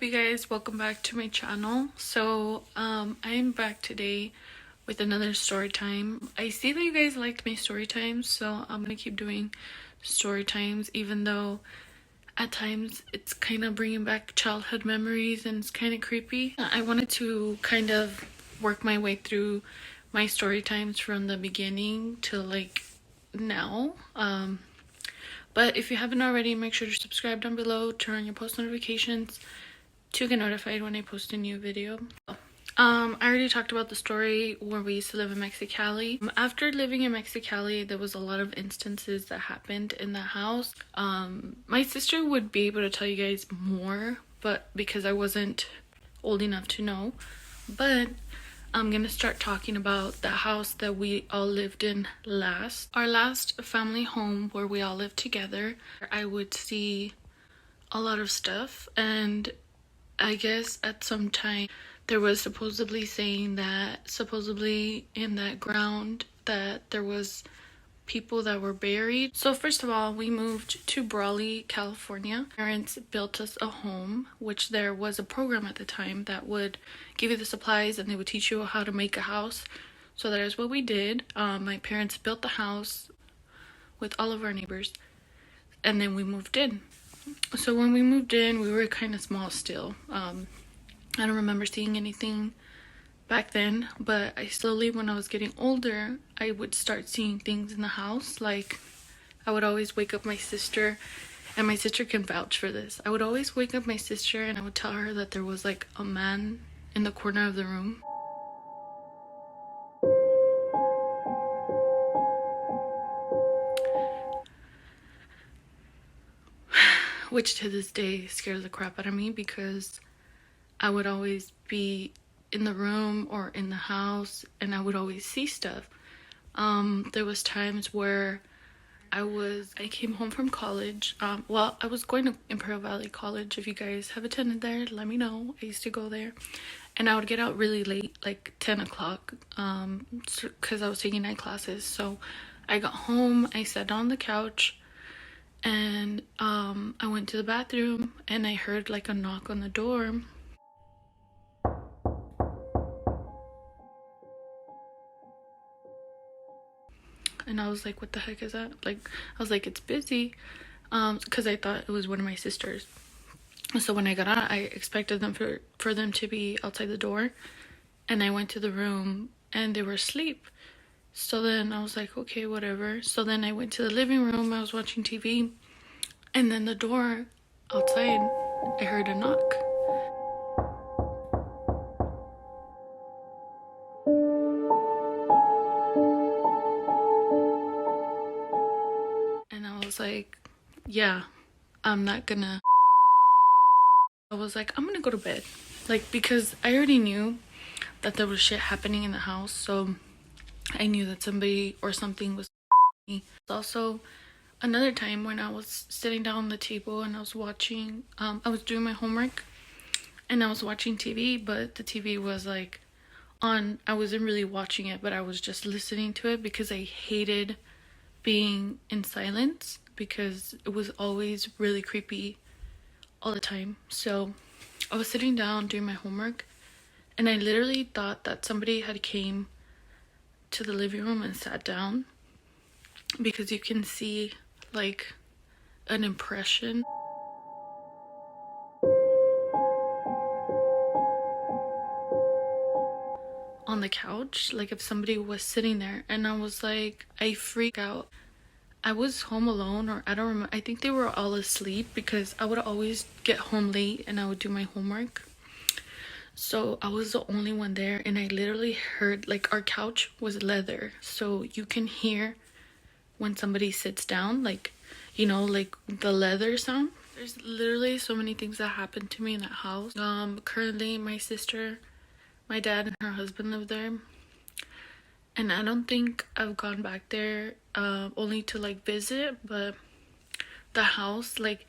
you guys? Welcome back to my channel. I'm back today with another story time. I see that you guys liked my story times, so I'm gonna keep doing story times, even though at times it's kind of bringing back childhood memories and it's kind of creepy. I wanted to kind of work my way through my story times from the beginning to like now. But if you haven't already, make sure to subscribe down below, turn on your post notifications to get notified when I post a new video. I already talked about the story where we used to live in Mexicali. After living in Mexicali, there was a lot of instances that happened in the house. My sister would be able to tell you guys more, but because I wasn't old enough to know. But I'm gonna start talking about the house that we all lived in last. Our last family home where we all lived together. I would see a lot of stuff, and I guess at some time there was supposedly saying that supposedly in that ground that there was people that were buried. So first of all, we moved to Brawley, California. Parents built us a home, which there was a program at the time that would give you the supplies and they would teach you how to make a house. So that is what we did. My parents built the house with all of our neighbors, and then we moved in. So when we moved in, we were kind of small still. I don't remember seeing anything back then, but I slowly, when I was getting older, I would start seeing things in the house. Like, I would always wake up my sister, and my sister can vouch for this. I would always wake up my sister and I would tell her that there was like a man in the corner of the room. Which to this day scares the crap out of me, because I would always be in the room or in the house and I would always see stuff. There was times where I came home from college. I was going to Imperial Valley College. If you guys have attended there, let me know. I used to go there, and I would get out really late, like 10 o'clock, because I was taking night classes. So I got home, I sat down on the couch, and I went to the bathroom and I heard like a knock on the door. And I was like, what the heck is that? Like, I was like, it's busy, because I thought it was one of my sisters. So when I got out, I expected them for them to be outside the door, and I went to the room and they were asleep. So then I was like, okay, whatever. So then I went to the living room, I was watching TV, and then the door outside, I heard a knock. And I was like, yeah, I'm not gonna. I was like, I'm gonna go to bed. Like, because I already knew that there was shit happening in the house. So I knew that somebody or something was me. Also, another time when I was sitting down on the table and I was watching, I was doing my homework and I was watching TV, but the TV was like on. I wasn't really watching it, but I was just listening to it because I hated being in silence, because it was always really creepy all the time. So I was sitting down doing my homework and I literally thought that somebody had came to the living room and sat down, because you can see like an impression on the couch, like if somebody was sitting there. And I was like, I freaked out. I was home alone, or I don't remember. I think they were all asleep, because I would always get home late and I would do my homework. So I was the only one there, and I literally heard, like, our couch was leather, so you can hear when somebody sits down, like, you know, like the leather sound. There's literally so many things that happened to me in that house. Currently my sister, my dad and her husband live there, and I don't think I've gone back there only to like visit. But the house, like,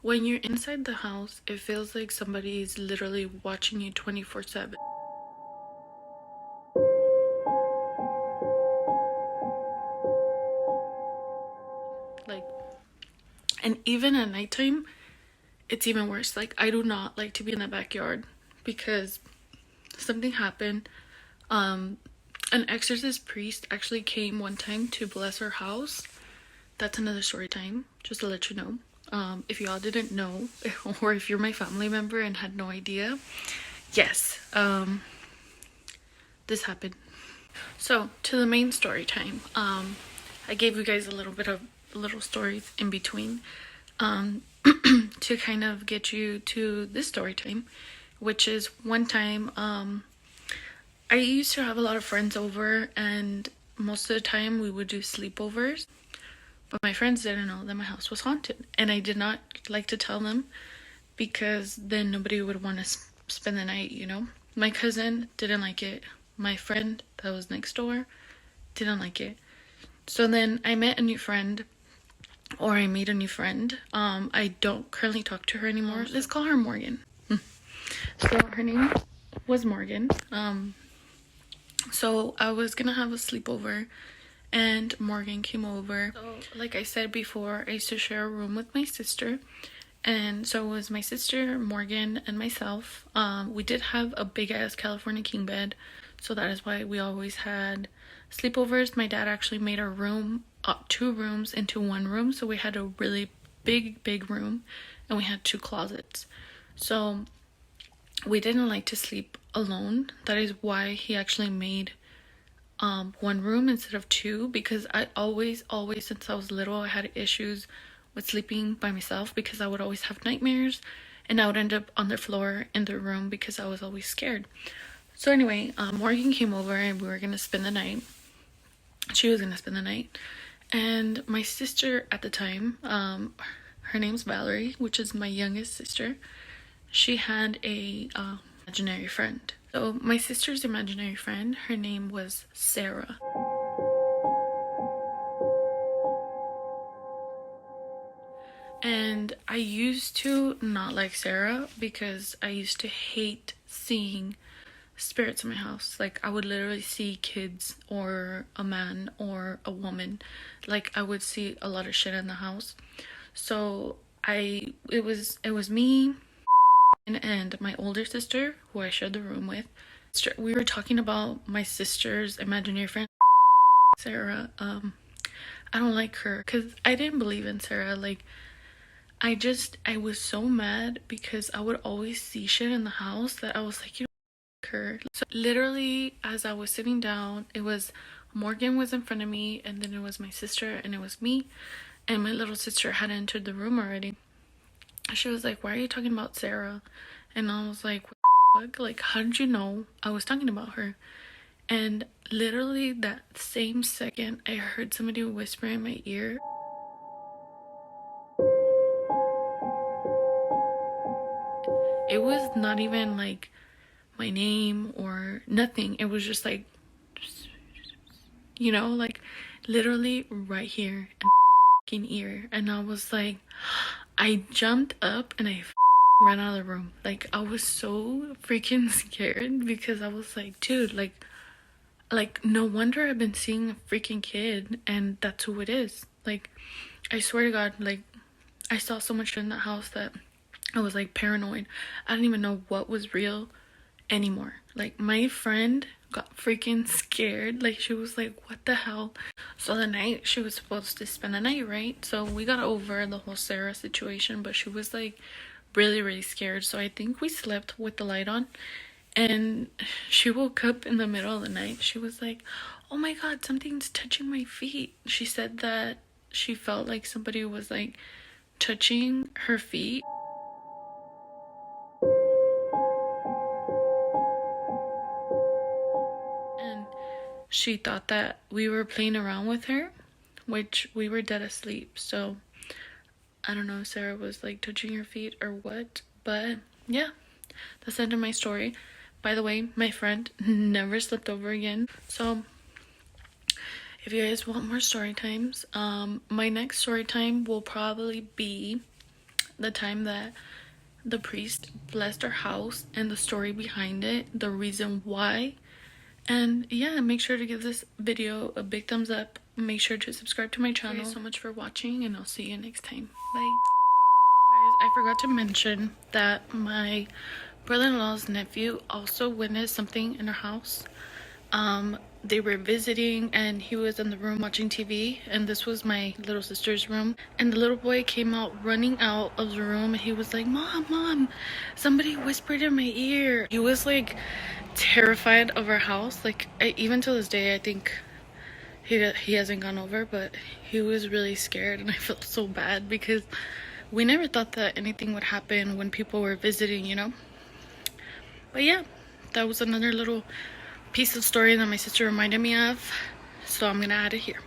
when you're inside the house, it feels like somebody is literally watching you 24/7. Like, and even at nighttime, it's even worse. Like, I do not like to be in the backyard because something happened. An exorcist priest actually came one time to bless our house. That's another story time, just to let you know. If y'all didn't know, or if you're my family member and had no idea, yes, this happened. So, to the main story time. I gave you guys a little stories in between, to kind of get you to this story time, which is one time, I used to have a lot of friends over, and most of the time we would do sleepovers, but my friends didn't know that my house was haunted, and I did not like to tell them because then nobody would want to spend the night, you know? My cousin didn't like it. My friend that was next door didn't like it. So then I met a new friend, or I made a new friend. I don't currently talk to her anymore. Let's call her Morgan. So her name was Morgan. So I was gonna have a sleepover, and Morgan came over. So, like I said before, I used to share a room with my sister, and so it was my sister, Morgan, and myself. We did have a big ass California king bed, so that is why we always had sleepovers. My dad actually made our room, 2 rooms into 1 room, so we had a really big room, and we had 2 closets. So we didn't like to sleep alone. That is why he actually made 1 room instead of 2, because I always since I was little, I had issues with sleeping by myself because I would always have nightmares, and I would end up on the floor in the room because I was always scared. So anyway, Morgan came over and we were gonna spend the night. She was gonna spend the night, and my sister at the time, her name's Valerie, which is my youngest sister. She had a imaginary friend. So my sister's imaginary friend, her name was Sarah. And I used to not like Sarah because I used to hate seeing spirits in my house. Like, I would literally see kids or a man or a woman. Like, I would see a lot of shit in the house. So it was me and my older sister, who I shared the room with. We were talking about my sister's imaginary friend, Sarah. I don't like her because I didn't believe in Sarah. Like, I was so mad because I would always see shit in the house that I was like, you don't like her. So literally, as I was sitting down, it was Morgan was in front of me, and then it was my sister, and it was me, and my little sister had entered the room already. She was like, why are you talking about Sarah? And I was like, what the fuck? Like, how did you know I was talking about her? And literally that same second, I heard somebody whisper in my ear. It was not even like my name or nothing. It was just like, you know, like literally right here in my ear. And I was like, I jumped up and I ran out of the room. Like, I was so freaking scared because I was like, dude, like no wonder I've been seeing a freaking kid and that's who it is. Like, I swear to God, like, I saw so much in that house that I was like paranoid. I didn't even know what was real anymore. Like, my friend got freaking scared. Like, she was like, what the hell? So the night she was supposed to spend the night, right? So we got over the whole Sarah situation, but she was like really scared. So I think we slept with the light on, and she woke up in the middle of the night. She was like, oh my God, something's touching my feet. She said that she felt like somebody was like touching her feet. And she thought that we were playing around with her, which we were dead asleep. So I don't know if Sarah was like touching her feet or what, but yeah, that's the end of my story. By the way, my friend never slept over again. So if you guys want more story times, my next story time will probably be the time that the priest blessed our house and the story behind it, the reason why. And yeah, make sure to give this video a big thumbs up. Make sure to subscribe to my channel. Thank you so much for watching, and I'll see you next time. Bye. I forgot to mention that my brother-in-law's nephew also witnessed something in our house. They were visiting and he was in the room watching TV, and this was my little sister's room, and the little boy came out running out of the room and he was like, Mom, somebody whispered in my ear. He was like terrified of our house. Like even to this day I think he hasn't gone over, but he was really scared, and I felt so bad because we never thought that anything would happen when people were visiting, you know. But yeah, that was another little piece of story that my sister reminded me of, so I'm gonna add it here.